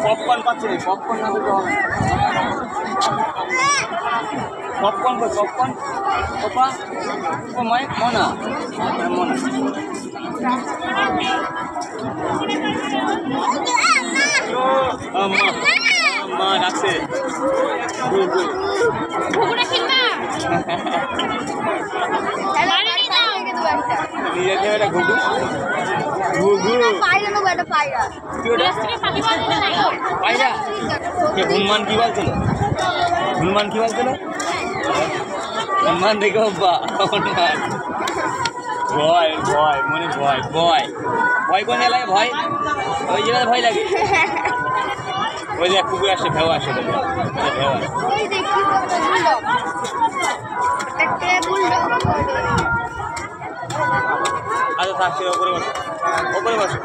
Popcorn পাচ্ছে না, popcorn না দিতে হবে। পপকর্ন কই পপকর্ন? ওপা ও মাই মনা মনা মা ডাকছে হনুমান কি বলছিল? হনুমান কি বলছিল? হনুমান দেখো হনুমান ভয় ভয় মনে ভয় ভয় ভয় কোন লাগে? ভয় ওই জায়গায় ভয় লাগে। ওই যে কুকুর আসে ভেও আসে ভেও আচ্ছা থাকছে ওপরে বসো ওপরে বসো।